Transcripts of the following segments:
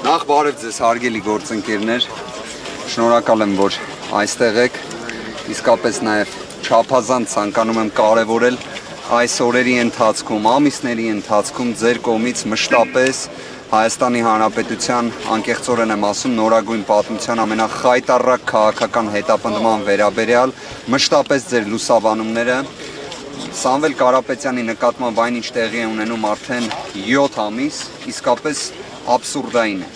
Նախ բարև ձեզ հարգելի գործընկերներ, շնորհակալ եմ, որ այստեղ եք, իսկապես նաև չափազանց ցանկանում եմ կարևորել այս օրերի ընթացքում, ամիսների ընթացքում ձեր կողմից մշտապես Հայաստանի Հանրապետության, անկեղծորեն եմ ասում, նորագույն պատմության ամենախայտառակ քաղաքական հետապնդման վերաբերյալ մշտապես ձեր լուսաբանումները Սամվել Կարապետյանի նկատմամբ այնինչ տեղի է ունենում արդեն 7 ամիս, իսկապես աբսուրդային է։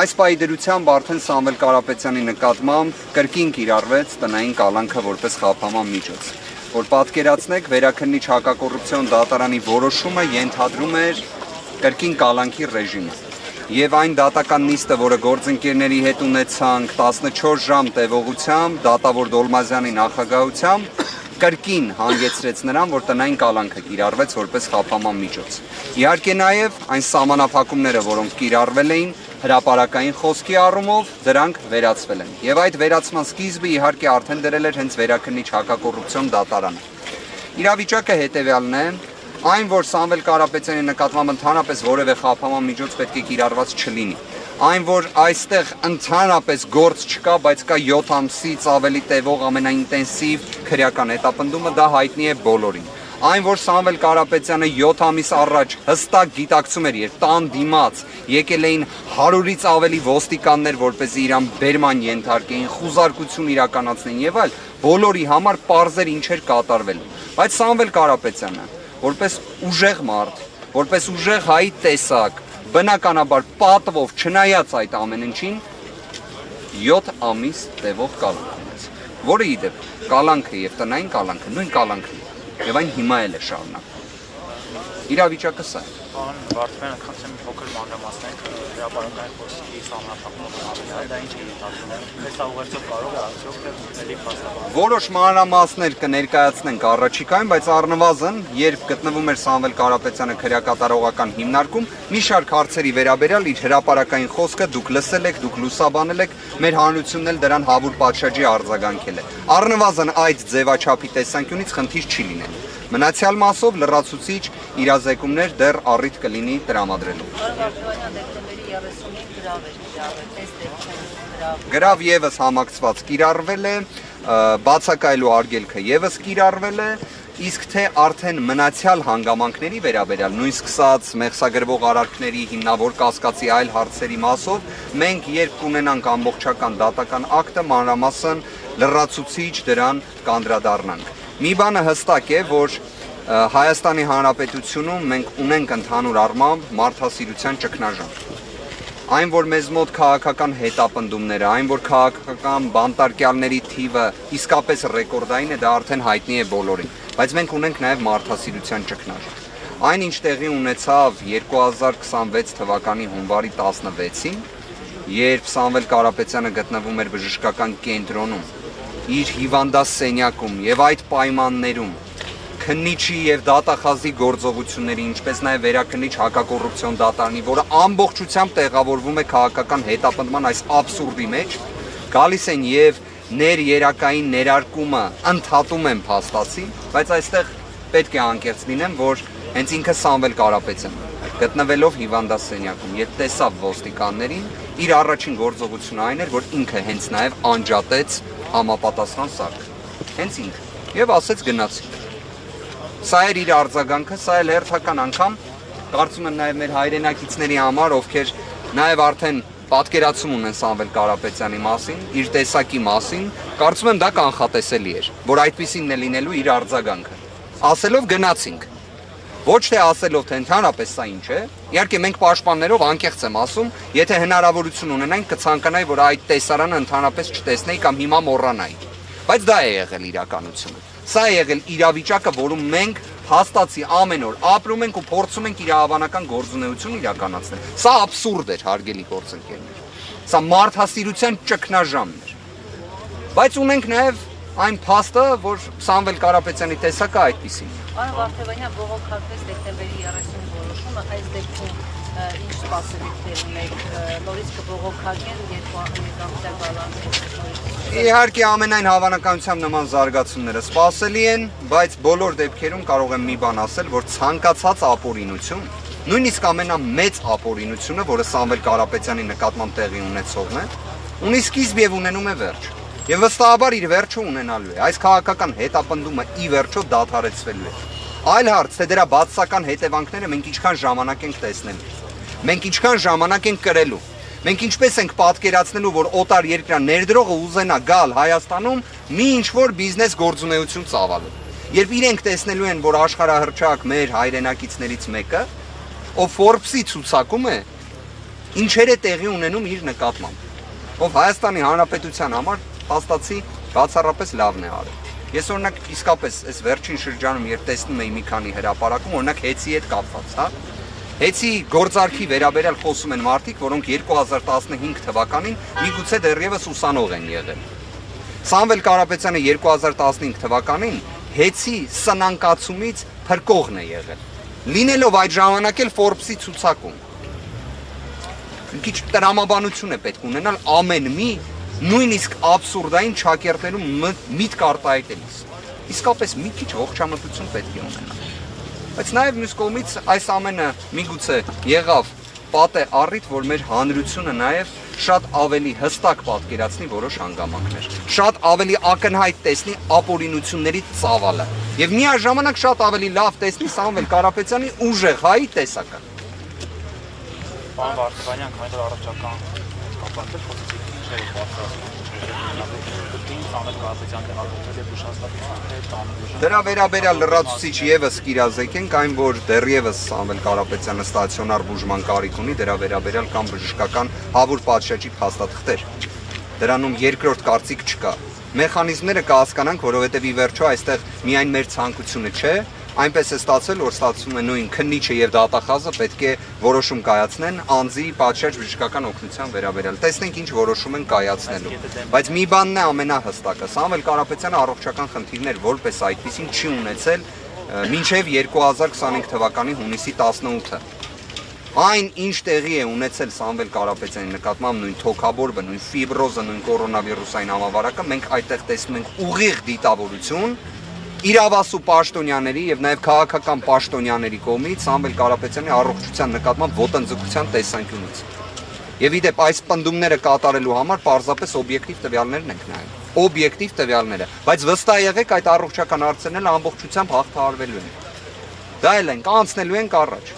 Այս պահի դրությամբ արդեն Սամվել Կարապետյանի նկատմամբ կրկին կիրառվեց տնային կալանքը որպես խափանման միջոց, որ պատկերացնեք վերաքննիչ հակակոռուպցիոն դատարանի որոշումը ենթադրում էր կրկին կալանքի ռեժիմը։ Եվ այն դատական նիստը, որը գործընկերների հետ ունեցանք 14 ժամ տևողությամբ, դատավոր Դոլմազյանի նախագահությամբ, կրկին հանգեցրեց նրան, որ տնային կալանքը կիրառվեց որպես խափանման միջոց։ Իհարկե նաև այն սահմանափակումները, որոնք կիրառվել էին հրապարակային խոսքի առումով, դրանք վերացվել են։ Եվ այդ վերացման սկիզբը իհարկե արդեն դրել էր հենց վերաքննիչ հակակոռուպցիոն դատարանը։ Իրավիճակը հետևյալն է, այն, որ Սամվել Կարապետյանի նկատմամբ ընդհանրապես որևէ խափանման միջոց պետք է կիրառված չլինի։ Այն, որ այստեղ ընդհանրապես գործ չկա, բայց կա 7 ամսից ավելի տևող ամենաինտենսիվ քրեական հետապնդումը, դա հայտնի է բոլորին։ Այն, որ Սամվել Կարապետյանը 7 ամիս առաջ հստակ գիտակցում էր, երբ տան դիմաց եկել էին 100-ից ավելի ոստիկաններ, որպեսզի իրան բերման ենթարկեին, խուզարկություն իրականացնեին եւ այլ, բոլորի համար պարզ էր ինչ էր կատարվելու։ Բայց Սամվել Կարապետյանը, որպես ուժեղ մարդ, որպես ուժեղ հայի տեսակ, բնականաբար պատվով չնայած այդ ամեն ինչին 7 ամիս տևող կալանք ունեց, որը ի դեպ կալանքը եւ տնային կալանքը նույն կալանքն է եւ այն հիմա էլ է շարունակվում։ Իրավիճակը սա է։ Պարոն Վարդանյան, խնդրեմ մի փոքր մանրամասնենք հրապարակային խոսքի սահմանափակումն ավելի, դա ինչ է ենթադրում։ Այս ուղերձով կարող է արդյոք դեպի փաստաբան։ Որոշ մանրամասներ կներկայացնենք առաջիկայում, բայց առնվազն, երբ գտնվում էր Սամվել Կարապետյանը քրեակատարողական հիմնարկում, մի շարք հարցերի վերաբերյալ իր հրապարակային խոսքը դուք լսել եք, դուք լուսաբանել եք, մեր հանրությունն էլ դրան հավուր պատշաճի արձագանքել է։ Առնվազն այդ ձևաչափի տեսանկյունից խնդիր չի լինել։ Մնացյալ մասով լրացուցիչ իրազեկումներ դեռ առիթ կլինի տրամադրելու։ Գրավ եւս համակցված կիրառվել է, բացակայելու արգելքը եւս կիրառվել է, իսկ թե արդեն մնացյալ հանգամանքների վերաբերյալ, նույն սկսած մեղսագրվող արարքների, հիմնավոր կասկածի այլ հարցերի մասով, մենք երբ կունենանք ամբողջական դատական ակտը, մանրամասն լրացուցիչ դրան կանդրադառնանք։ Մի բանը հստակ է, որ Հայաստանի Հանրապետությունում մենք ունենք ընդհանուր առմամբ մարդասիրության ճգնաժամ։ Այն, որ մեզ մոտ քաղաքական հետապնդումները, այն, որ քաղաքական բանտարկյալների թիվը իսկապես ռեկորդային է, դա արդեն հայտնի է բոլորին, բայց մենք ունենք նաև մարդասիրության ճգնաժամ։ Այն, ինչ տեղի ունեցավ 2026 թվականի հունվարի 16-ին, երբ Սամվել Կարապետյանը գտնվում էր բժշկական կենտրոնում, իր հիվանդասենյակում եւ այդ պայմաններում քննիչի եւ դատախազի գործողությունների, ինչպես նաեւ վերաքննիչ հակակոռուպցիոն դատարանի, որը ամբողջությամբ տեղավորվում է քաղաքական հետապնդման այս աբսուրդի մեջ, գալիս են եւ ներերակային ներարկումը ընդհատում են փաստացի, բայց այստեղ պետք է անկեղծ լինեմ, որ հենց ինքը Սամվել Կարապետյանը գտնվելով հիվանդասենյակում, երբ տեսավ ոստիկաններին, իր առաջին գործողությունը այն էր, որ ինքը հենց նաեւ անջատեց համապատասխան սարք։ Հենց ինքը եւ ասեց գնացի։ Սա էր իր արձագանքը, սա էլ հերթական անգամ, կարծում եմ նաև մեր հայրենակիցների համար, ովքեր նաև արդեն պատկերացում ունեն Սամվել Կարապետյանի մասին, իր տեսակի մասին, կարծում եմ դա կանխատեսելի էր, որ այդպիսինն է լինելու իր արձագանքը։ Ասելով գնացինք։ Ոչ թե ասելով թե ընդհանրապես սա ինչ է, իհարկե մենք պաշտպաններով անկեղծ եմ ասում, եթե հնարավորություն ունենանք կցանկանայի, որ այդ տեսարանը ընդհանրապես չտեսնեի կամ հիմա մոռանայի։ Բայց դա է եղել իրականությունը։ Սա է եղել իրավիճակը, որում մենք հաստատի ամեն օր ապրում ենք ու փորձում ենք իրավաբանական գործունեություն իրականացնել։ Սա աբսուրդ էր, հարգելի գործընկերներ։ Սա մարդասիրության ճգնաժամն էր։ Բայց ունենք նաև այն փաստը, որ Սամվել Կարապետյանի տեսակը այդպիսին է։ Պարոն Վարդանյան, բողոքարկվեց դեկտեմբերի 30 որոշումը, այս դեպքում ինչ սպասելիքներ ունեք, նորից կբողոքակեն երկամսյա գալանից։ Իհարկե ամենայն հավանականությամբ նման զարգացումները սպասելի են, բայց բոլոր դեպքերում կարող եմ մի բան ասել, որ ցանկացած ապօրինություն, նույնիսկ ամենամեծ ապօրինությունը, որը Սամվել Կարապետյանի նկատմամբ տեղի ունեցողն է, ունի սկիզբ եւ ունենում է վերջ։ Եվ վստահաբար իր վերջը ունենալու է։ Այս քաղաքական հետապնդումը ի վերջո դադարեցվելու է։ Այլ հարց, թե դրա բացասական հետևանքները մենք ինչքան ժամանակ ենք տեսնելու։ Մենք ինչքան ժամանակ ենք կրելու։ Մենք ինչպես ենք պատկերացնելու, որ օտար երկրյա ներդրողը ուզենա գալ Հայաստանում մի ինչ-որ բիզնես գործունեություն ծավալել։ Երբ իրենք տեսնելու են, որ աշխարհահռչակ մեր հայրենակիցներից մեկը, ով Forbes-ի ցուցակում է, ինչեր է տեղի ունենում իր նկատմամբ, ով Հայաստանի Հանրապետության համար հաստատի բացառապես լավն է արել։ Ես օրինակ իսկապես այս վերջին շրջանում երբ տեսնում էի մի քանի հրապարակում, օրինակ Հեցի հետ կապված, հա։ Հեցի գործարքի վերաբերյալ խոսում են մարդիկ, որոնք 2015 թվականին միգուցե դեռևս ուսանող են եղել։ Սամվել Կարապետյանը 2015 թվականին Հեցի սնանկացումից փրկողն է եղել։ Լինելով այդ ժամանակ էլ Forbes-ի ցուցակում։ Մի քիչ տրամաբանություն է պետք ունենալ ամեն մի նույնիսկ աբսուրդային ճակերտներում միտք արտահայտելիս։ Իսկապես մի քիչ ողջամտություն պետք է ունենալ։ Բայց նաև մյուս կողմից այս ամենը միգուցե եղավ պատե առիթ, որ մեր հանրությունը նաև շատ ավելի հստակ պատկերացնի որոշ հանգամանքներ, շատ ավելի ակնհայտ տեսնի ապօրինությունների ծավալը եւ միաժամանակ շատ ավելի լավ տեսնի Սամվել Կարապետյանի ուժեղ հայի տեսակը։ Պարոն Վարդանյան, քանի որ առողջական կապակցել խոսեցիք ինչեր պատասխան Դրա վերաբերյալ լրացուցիչ եւս կիրազեկենք այն, որ դեռևս Սամվել Կարապետյանը ստացիոնար բուժման կարիք ունի, դրա վերաբերյալ կամ բժշկական հավուր պատշաճի փաստաթղթեր։ Դրանում երկրորդ կարծիք չկա։ Մեխանիզմները կհասկանանք, որովհետև ի վերջո այստեղ միայն մեր ցանկությունը չէ, այնպես է ստացվել, որ ստացվում է նույն քննիչը եւ դատախազը պետք է որոշում կայացնեն անձի պատշաճ բժշկական օգնության վերաբերյալ։ Տեսնենք ինչ որոշում են կայացնելու։ Բայց մի բանն է ամենահստակը, Սամվել Կարապետյանը առողջական խնդիրներ որպես այդպեսին չի ունեցել մինչև 2025 թվականի հունիսի 18-ը։ Այն ինչ տեղի է ունեցել Սամվել Կարապետյանի նկատմամբ նույն թոքաբորբը, նույն ֆիբրոզը, նույն կորոնավիրուսային համավարակը, մենք այդտեղ տեսնում ենք ուղիղ դիտավորություն իրավասու պաշտոնյաների եւ նաեւ քաղաքական պաշտոնյաների կողմից Սամվել Կարապետյանի առողջության նկատմամբ ոտնձգության տեսանկյունից։ Եվ իդեպ այս պնդումները կատարելու համար պարզապես օբյեկտիվ տվյալներն ենք նայում։ Օբյեկտիվ տվյալները, բայց վստահ եղեք այդ առողջական հարցերն էլ ամբողջությամբ հաղթահարվելու են։ Դա էլ ենք անցնելու ենք առաջ։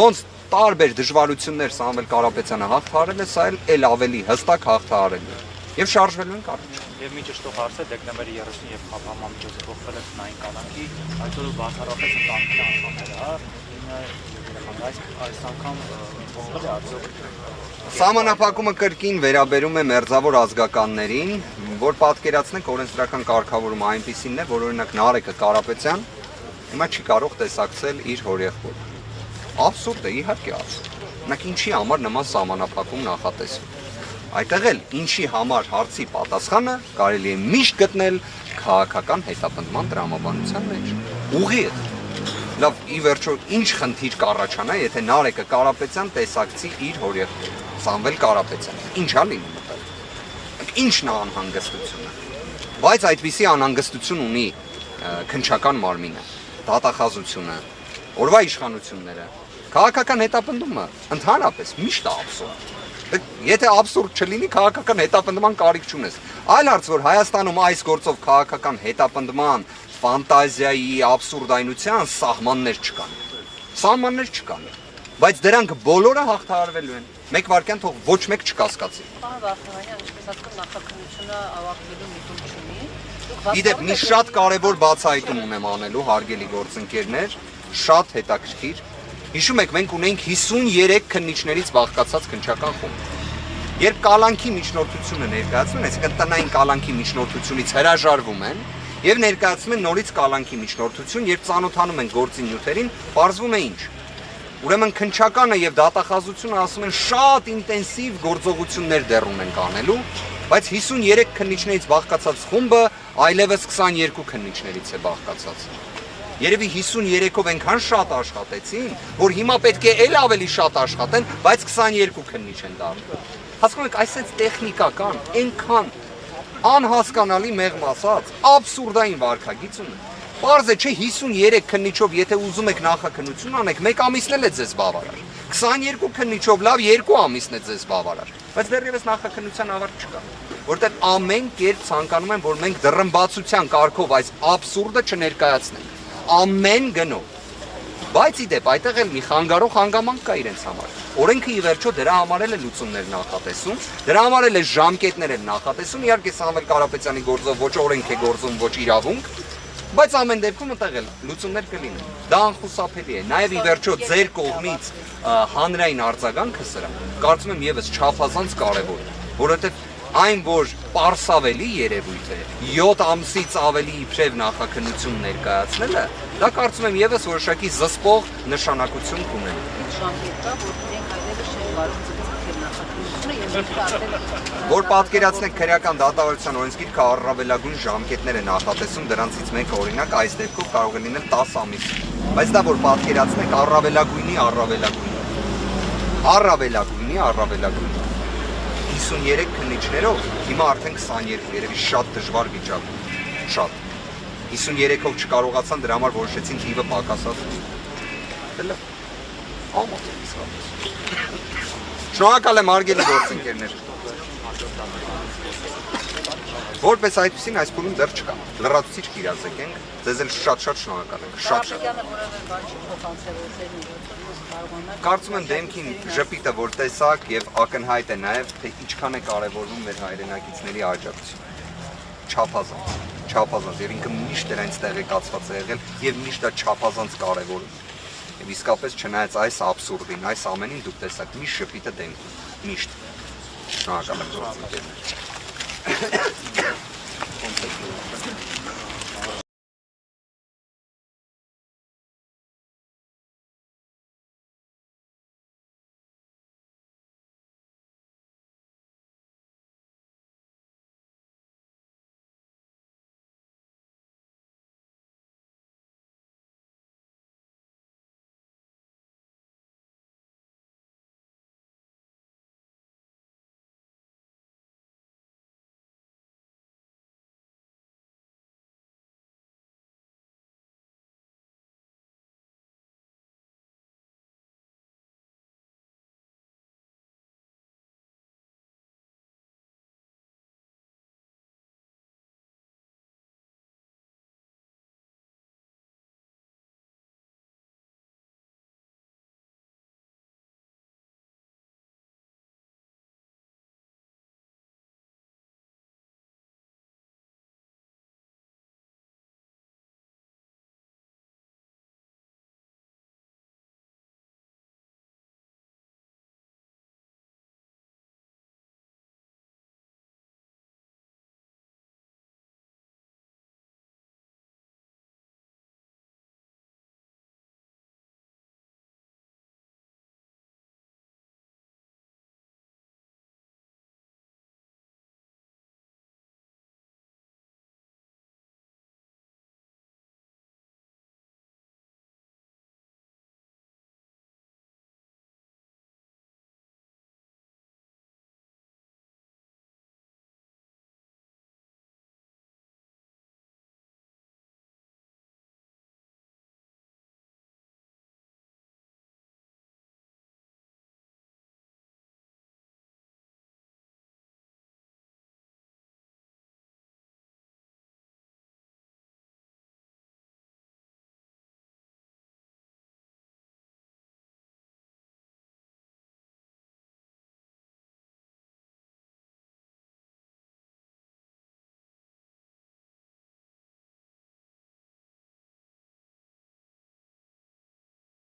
Ոնց տարբեր դժվարություններ Սամվել Կարապետյանը հաղթահարել է, սա էլ ավելի հստակ հաղթահարելու է։ Եվ շարժվելու ենք առաջ։ Եվ մի ճշտող հարց է դեկտեմբերի 30 եւ Փափամամիջոցը փոխվել է տնային կալանքի, այսօր բացառապես ընտանիքի անդամները, հա, այս անգամ փոխվել է արդյոք։ Սահմանափակումը կրկին վերաբերում է մերձավոր ազգականներին, որ պատկերացնենք օրենսդրական կարգավորումը այնպիսին է, որ օրինակ Նարեկը Կարապետյան հիմա չի կարող տեսակցել իր հորեղբոր։ Աբսուրդ է, իհարկե աբսուրդ։ Օրինակ ինչի համար նման սահմանափակում նախատեսվում։ Այդտեղ էլ ինչի համար հարցի պատասխանը կարելի է միշտ գտնել քաղաքական հետապնդման տրամաբանության մեջ։ Ուղիղ։ Լավ, ի վերջո ինչ խնդիր կառաջանա, եթե Նարեկը Կարապետյան տեսակցի իր հորեղբորը, Սամվել Կարապետյանը։ Ինչա լինի մտել։ Ինչն է անհանգստությունը։ Բայց այդպիսի անհանգստություն ունի քննչական մարմինը, դատախազությունը, օրվա իշխանությունները, քաղաքական հետապնդումը ընդհանրապես միշտ է աբսուրդ։ Եթե աբսուրդ չլինի, քաղաքական հետապնդման կարիք չունես։ Այլ հարց, որ Հայաստանում այս գործով քաղաքական հետապնդման, ֆանտազիայի, աբսուրդայնության սահմաններ չկան։ Սահմաններ չկան։ Բայց դրանք բոլորը հաղթահարվելու են։ Մեկ վարքյան թող ոչ մեկ չկասկածի։ Պարոն Վարդանյան, ինչպես հասկանում նախաքննությունը ավարտվելու միտում չունի։ Իդեպ մի շատ կարևոր բացահայտում ունեմ անելու, հարգելի գործընկերներ, շատ հետաքրքիր։ Հիշում եք, մենք ունենք 53 քննիչներից բաղկացած քննչական խումբ։ Երբ կալանքի միջնորդությունը ներկայացնում են, այսինքն տնային կալանքի միջնորդությունից հրաժարվում են եւ ներկայացնում են նորից կալանքի միջնորդություն, երբ ծանոթանում են գործի նյութերին, պարզվում է ինչ։ Ուրեմն քննչականը եւ դատախազությունը ասում են շատ ինտենսիվ գործողություններ դեռ ունենք անելու, բայց 53 քննիչներից բաղկացած խումբը այլևս 22 քննիչներից է բաղկացած։ Երևի 53-ով այնքան շատ աշխատեցին, որ հիմա պետք է էլ ավելի շատ աշխատեն, բայց 22 քննիչ են դառնում։ Հասկանում եք, այսպես տեխնիկա կան, այնքան անհասկանալի մեղմ ասած, աբսուրդային վարքագիծ ունեն։ Պարզ է, չէ 53 քննիչով, եթե ուզում եք նախաքննություն անեք, 1 ամիսն էլ է ձեզ բավարար։ 22 քննիչով լավ 2 ամիսն է ձեզ բավարար։ Բայց դեռևս նախաքննության ավարտ չկա, որտեղ ամեն կերպ ցանկանում են, որ մենք դռնբացության կարգով այս աբսուրդը չներկայացնենք։ Ամեն գնով։ Բայց ի դեպ այդտեղ էլ մի խանգարող հանգամանք կա իրենց համար։ Օրենքը ի վերջո դրա համար էլ է լուծումներ նախատեսում, դրա համար էլ է ժամկետներ էլ նախատեսում, իհարկե Սամվել Կարապետյանի գործով ոչ օրենք է գործում, ոչ իրավունք, բայց ամեն դեպքում այդտեղ էլ լուծումներ կլինեն։ Դա անխուսափելի է։ Նաև ի վերջո ձեր կողմից հանրային արձագանքը սրա, կարծում եմ եւս չափազանց կարևոր է, որովհետեւ այն, որ պարսավելի երևույթ է, 7 ամսից ավելի իբրև նախաքննություն ներկայացնելը, դա կարծում եմ եւս որոշակի զսպող նշանակություն կունենա։ Ժամկետ կա, որ իրենք այդպես չեն կարող ձգել նախաքննությունը եւ մենք արդեն Որ պատկերացնեք քրեական դատավարության օրենսգիրքը առավելագույն ժամկետներ է նախատեսում, դրանցից մեկը օրինակ այս դեպքով կարող է լինել 10 ամիս։ Բայց դա որ պատկերացնեք առավելագույնի 53 քննիչներով, հիմա արդեն 22, երևի շատ դժվար վիճակ, շատ։ 53-ով չկարողացան, դրա համար որոշեցին թիվը պակասած։ Դե ամոթ է իսկապես։ Շնորհակալ եմ հարգելի գործընկերներ։ Որպես այդպեսին այս փուլում դեռ չկա։ Լրացուցիչ կիրազեկենք, ձեզ էլ շատ-շատ շնորհակալ ենք, շատ-շատ։ որևէ բան չփոխանցել ձեր միջոցով կարողանալ։ Կարծում եմ դեմքին ժպիտը որ տեսակ եւ ակնհայտ է նաեւ թե ինչքան է կարեւորվում մեր հայրենակիցների աջակցությունը։ Չափազանց եւ ինքը միշտ դրանից տեղեկացված է եղել եւ միշտ դա չափազանց կարեւորում է։ Եվ իսկապես չնայած այս աբսուրդին, այս ամենին դուք տեսաք միշտ ժպիտը դեմքին, միշտ։ Շնորհակալ եմ գործընկերներ։